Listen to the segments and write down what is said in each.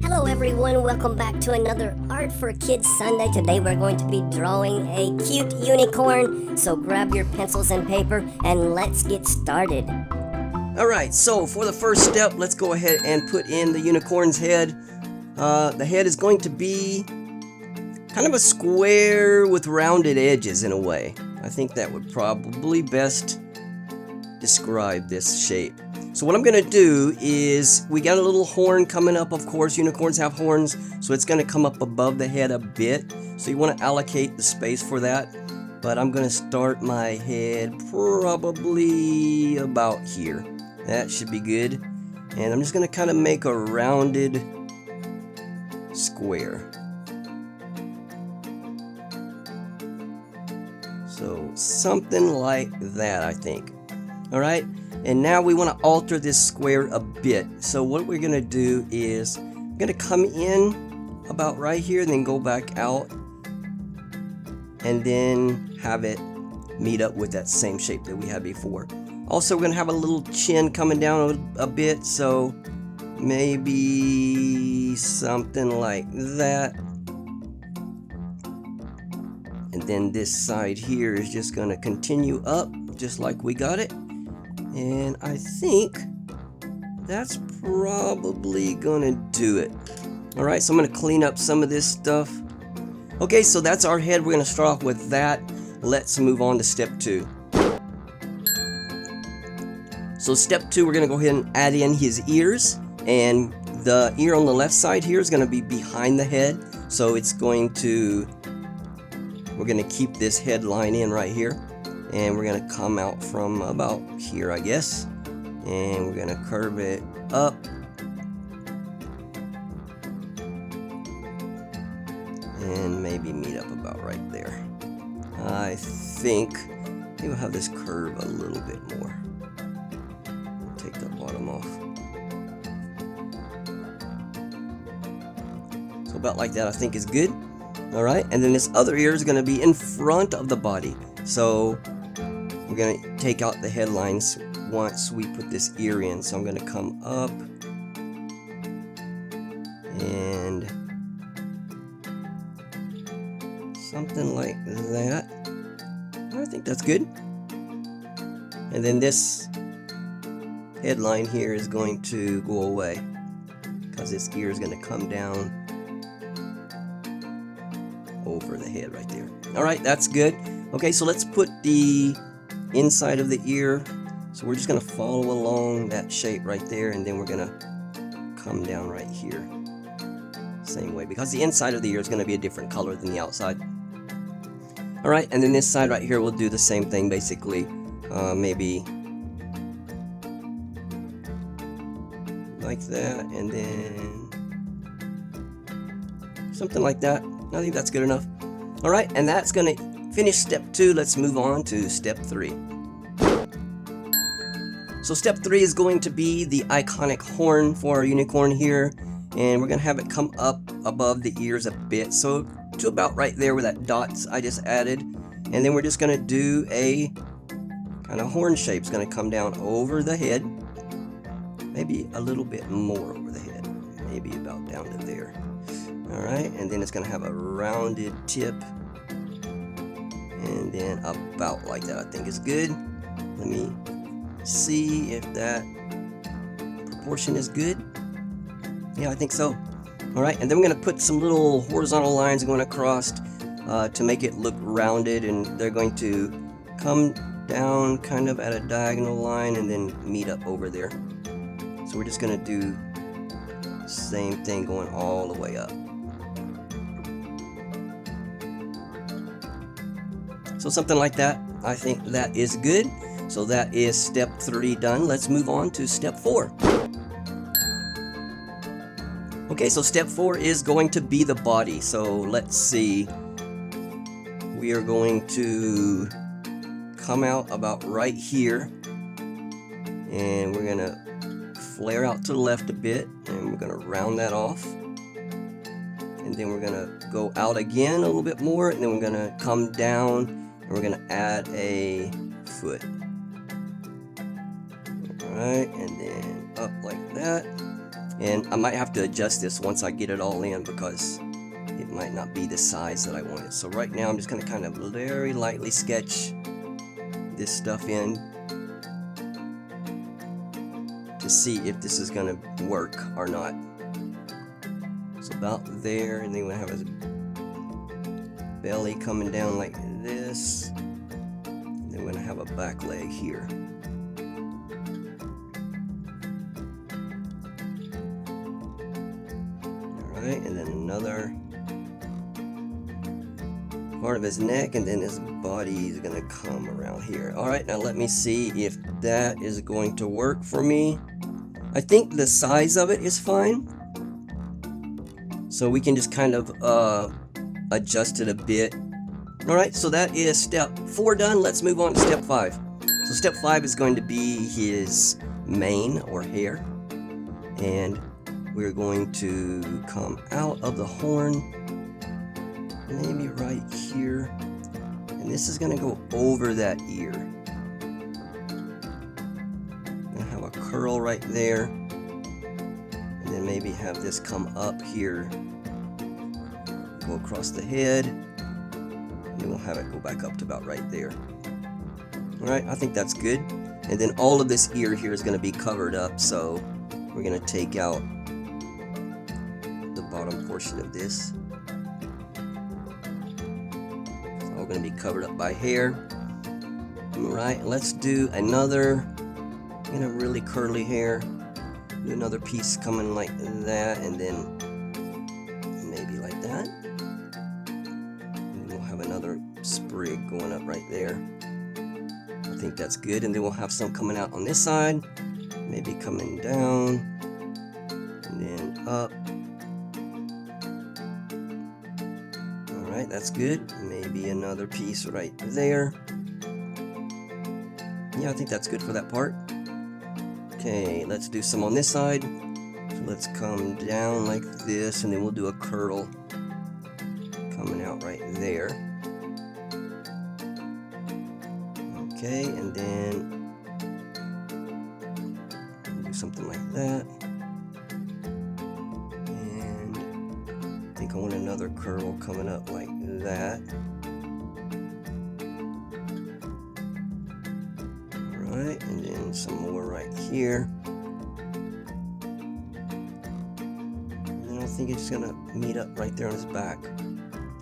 Hello everyone, welcome back to another Art for Kids Sunday. Today we're going to be drawing a cute unicorn, so grab your pencils and paper and let's get started. Alright, so for the first step, let's go ahead and put in the unicorn's head. The head is going to be kind of a square with rounded edges in a way. I think that would probably best describe this shape. So what I'm going to do is, we got a little horn coming up, of course, unicorns have horns, so it's going to come up above the head a bit. So you want to allocate the space for that. But I'm going to start my head probably about here. That should be good. And I'm just going to kind of make a rounded square. So something like that, I think. Alright, and now we want to alter this square a bit. So what we're going to do is, I'm going to come in about right here, and then go back out, and then have it meet up with that same shape that we had before. Also, we're going to have a little chin coming down a bit, so maybe something like that. And then this side here is just going to continue up, just like we got it. And I think that's probably gonna do it. Alright, so I'm gonna clean up some of this stuff. Okay, so that's our head. We're gonna start off with that. Let's move on to step 2. So step 2, we're gonna go ahead and add in his ears. And the ear on the left side here is gonna be behind the head. So it's going to, we're gonna keep this head line in right here. And we're going to come out from about here, I guess. And we're going to curve it up. And maybe meet up about right there. I think we'll have this curve a little bit more. Take the bottom off. So about like that, I think is good. Alright, and then this other ear is going to be in front of the body. So we're going to take out the headlines once we put this ear in. So I'm going to come up and something like that. I think that's good. And then this headline here is going to go away because this ear is going to come down over the head right there. Alright, that's good. Okay, so let's put the inside of the ear. So we're just going to follow along that shape right there, and then we're going to come down right here. Same way, because the inside of the ear is going to be a different color than the outside. Alright, and then this side right here will do the same thing basically. Maybe like that, and then something like that. I think that's good enough. Alright, and that's going to finish step 2. Let's move on to step 3. So step 3 is going to be the iconic horn for our unicorn here, and we're going to have it come up above the ears a bit, so to about right there where that dots I just added. And then we're just going to do a kind of horn shape. It's going to come down over the head, maybe a little bit more over the head, maybe about down to there. Alright, and then it's going to have a rounded tip. And then about like that, I think is good. Let me see if that proportion is good. Yeah, I think so. Alright, and then we're going to put some little horizontal lines going across to make it look rounded. And they're going to come down kind of at a diagonal line and then meet up over there. So we're just going to do the same thing going all the way up. So something like that, I think that is good. So that is step 3 done. Let's move on to step 4. Okay, so step 4 is going to be the body. So let's see. We are going to come out about right here. And we're going to flare out to the left a bit. And we're going to round that off. And then we're going to go out again a little bit more. And then we're going to come down. And we're going to add a foot. Alright, and then up like that. And I might have to adjust this once I get it all in because it might not be the size that I wanted. So right now I'm just going to kind of very lightly sketch this stuff in to see if this is going to work or not. So about there, and then we'll have his belly coming down like this. And then we're going to have a back leg here. Alright, and then another part of his neck, and then his body is going to come around here. Alright, now let me see if that is going to work for me. I think the size of it is fine. So we can just kind of adjust it a bit. Alright, so that is step 4 done. Let's move on to step 5. So step 5 is going to be his mane or hair. And we're going to come out of the horn, maybe right here. And this is going to go over that ear. I'm going to have a curl right there. And then maybe have this come up here. Go across the head. And then we'll have it go back up to about right there. Alright, I think that's good. And then all of this ear here is going to be covered up, so we're going to take out the bottom portion of this. It's all going to be covered up by hair. Alright, let's do another, really curly hair. Do another piece coming like that, and then maybe like that. And we'll have another sprig going up right there. I think that's good. And then we'll have some coming out on this side, maybe coming down, and then up. Alright, that's good. Maybe another piece right there. Yeah, I think that's good for that part. Okay, let's do some on this side. So let's come down like this, and then we'll do a curl coming out right there. Okay, and then we'll do something like that. And I think I want another curl coming up like that. Alright, and then some more right here. And then I think it's gonna meet up right there on his back.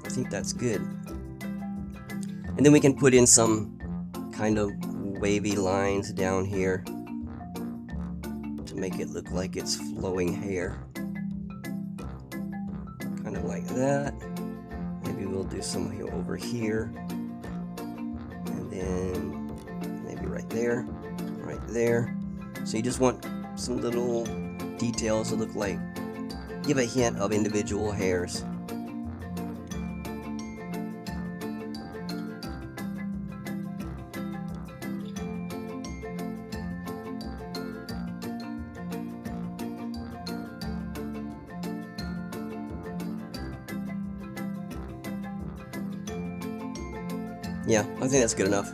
I think that's good. And then we can put in some kind of wavy lines down here to make it look like it's flowing hair. Kind of like that. Maybe we'll do some here over here. And then maybe right there. Right there. So you just want some little details to look like, give a hint of individual hairs. Yeah, I think that's good enough.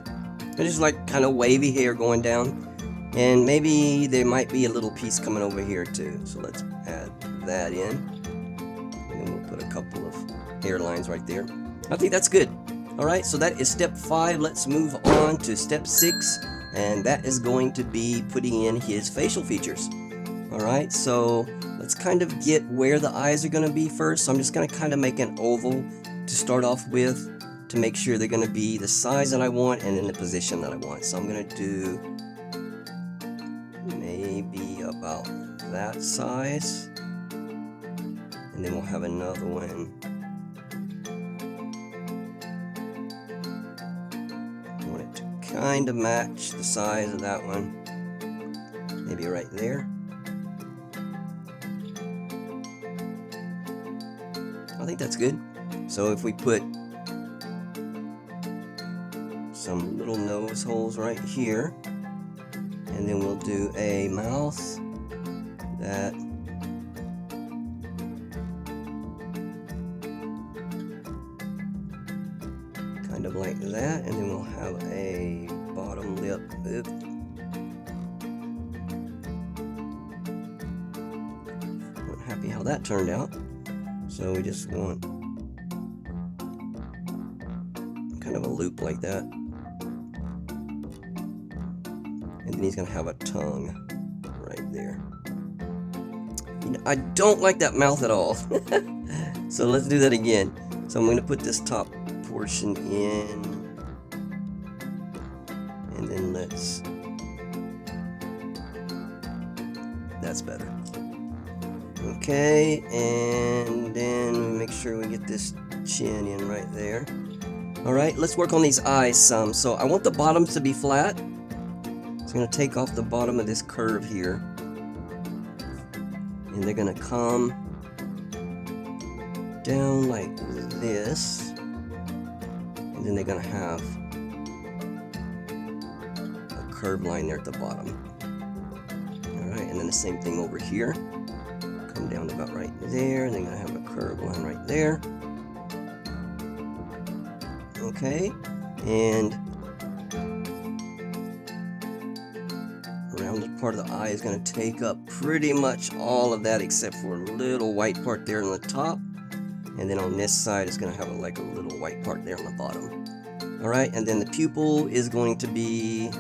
It's just like kind of wavy hair going down. And maybe there might be a little piece coming over here too. So let's add that in. And then we'll put a couple of hairlines right there. I think that's good. Alright, so that is step 5. Let's move on to step 6. And that is going to be putting in his facial features. Alright, so let's kind of get where the eyes are going to be first. So I'm just going to kind of make an oval to start off with, to make sure they're going to be the size that I want and in the position that I want. So I'm going to do maybe about that size, and then we'll have another one. I want it to kind of match the size of that one, maybe right there. I think that's good. So if we put some little nose holes right here, and then we'll do a mouth that kind of like that, and then we'll have a bottom lip. that turned out. So we just want kind of a loop like that. And then he's gonna have a tongue right there. You know, I don't like that mouth at all. So let's do that again. So I'm gonna put this top portion in. And then that's better. Okay, and then we make sure we get this chin in right there. Alright, let's work on these eyes some. So I want the bottoms to be flat. So I'm going to take off the bottom of this curve here. And they're going to come down like this. And then they're going to have a curved line there at the bottom. Alright, and then the same thing over here. Come down about right there, and then gonna have a curved line right there. Okay, and rounded part of the eye is gonna take up pretty much all of that except for a little white part there on the top, and then on this side it's gonna have like a little white part there on the bottom. All right, and then the pupil is going to be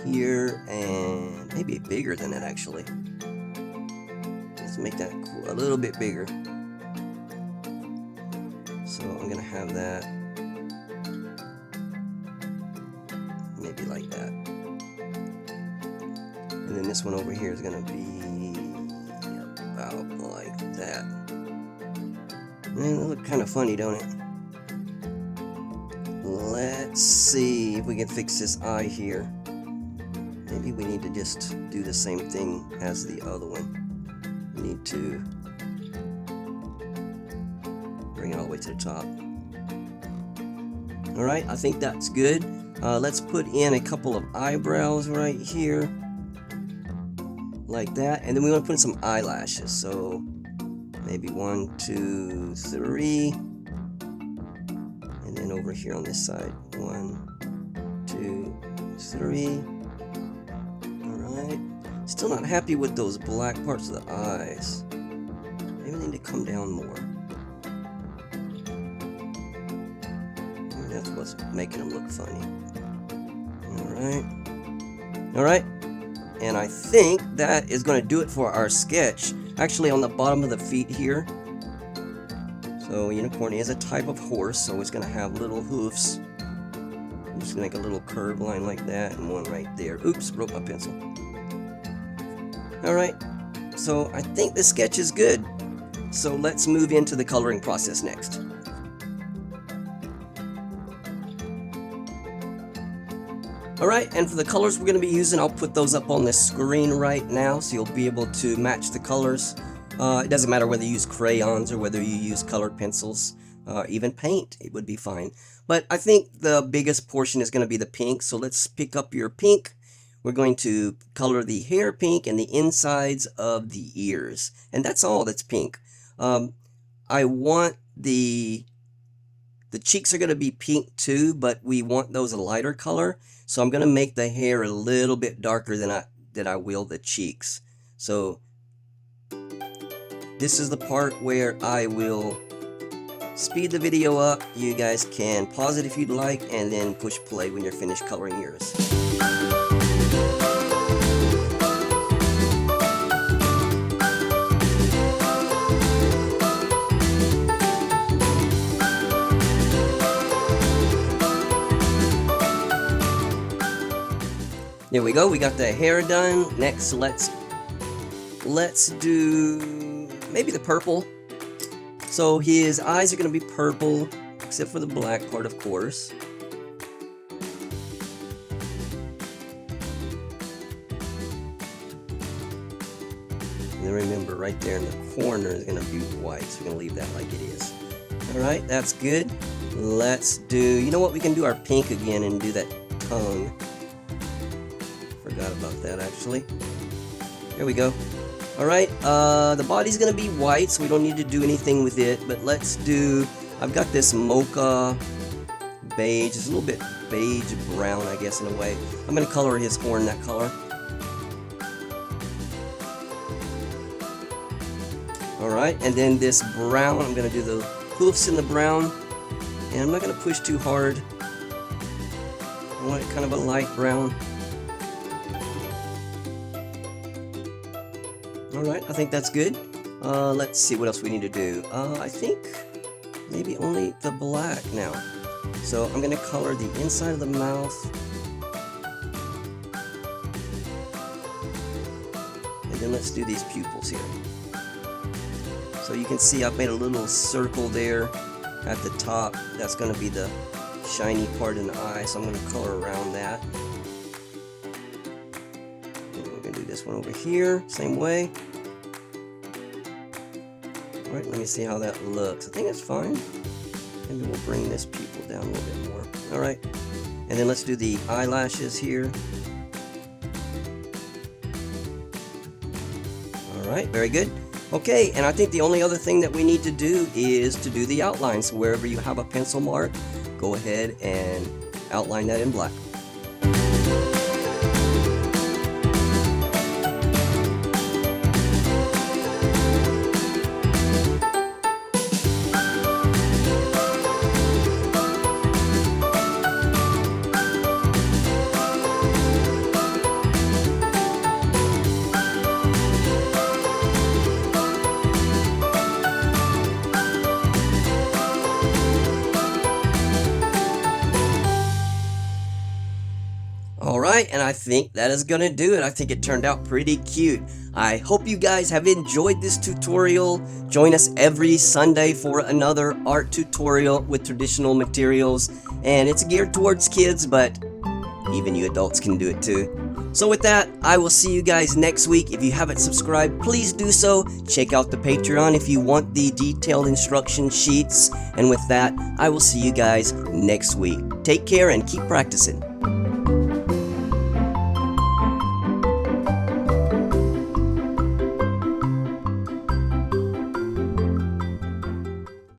here and maybe bigger than that actually. Let's make that a little bit bigger. So I'm gonna have that maybe like that. And then this one over here is gonna be about like that. Man, that looks kind of funny, don't it? Let's see if we can fix this eye here. Maybe we need to just do the same thing as the other one. We need to bring it all the way to the top. Alright, I think that's good. Let's put in a couple of eyebrows right here. Like that. And then we want to put in some eyelashes. So maybe 1, 2, 3. And then over here on this side. 1, 2, 3. Still not happy with those black parts of the eyes. Maybe they need to come down more. Maybe that's what's making them look funny. Alright. And I think that is going to do it for our sketch. Actually, on the bottom of the feet here. So, unicorn is a type of horse, so it's going to have little hoofs. I'm just going to make a little curved line like that and one right there. Oops, broke my pencil. Alright, so I think the sketch is good. So let's move into the coloring process next. Alright, and for the colors we're going to be using, I'll put those up on the screen right now so you'll be able to match the colors. It doesn't matter whether you use crayons or whether you use colored pencils, even paint, it would be fine. But I think the biggest portion is going to be the pink, so let's pick up your pink. We're going to color the hair pink and the insides of the ears. And that's all that's pink. I want the cheeks are going to be pink too, but we want those a lighter color. So I'm going to make the hair a little bit darker than I will the cheeks. So this is the part where I will speed the video up. You guys can pause it if you'd like and then push play when you're finished coloring yours. There we go, we got the hair done. Next, let's do maybe the purple. So his eyes are going to be purple, except for the black part, of course. And then remember, right there in the corner is going to be white, so we're going to leave that like it is. Alright, that's good. Let's do, you know what, we can do our pink again and do that tongue. Forgot about that actually. There we go. Alright, the body's gonna be white, so we don't need to do anything with it, but let's do, I've got this mocha beige, it's a little bit beige brown, I guess, in a way. I'm gonna color his horn that color. Alright, and then this brown, I'm going to do the hoofs in the brown. And I'm not going to push too hard. I want it kind of a light brown. Alright, I think that's good. Let's see what else we need to do. I think maybe only the black now. So I'm going to color the inside of the mouth. And then let's do these pupils here. So you can see I've made a little circle there at the top. That's going to be the shiny part in the eye, so I'm going to color around that. And we're going to do this one over here, same way. Alright, let me see how that looks. I think it's fine. Maybe we'll bring this pupil down a little bit more. Alright, and then let's do the eyelashes here. Alright, very good. Okay, and I think the only other thing that we need to do is to do the outlines. So wherever you have a pencil mark, go ahead and outline that in black. Alright, and I think that is gonna do it. I think it turned out pretty cute. I hope you guys have enjoyed this tutorial. Join us every Sunday for another art tutorial with traditional materials. And it's geared towards kids, but even you adults can do it too. So with that, I will see you guys next week. If you haven't subscribed, please do so. Check out the Patreon if you want the detailed instruction sheets. And with that, I will see you guys next week. Take care and keep practicing.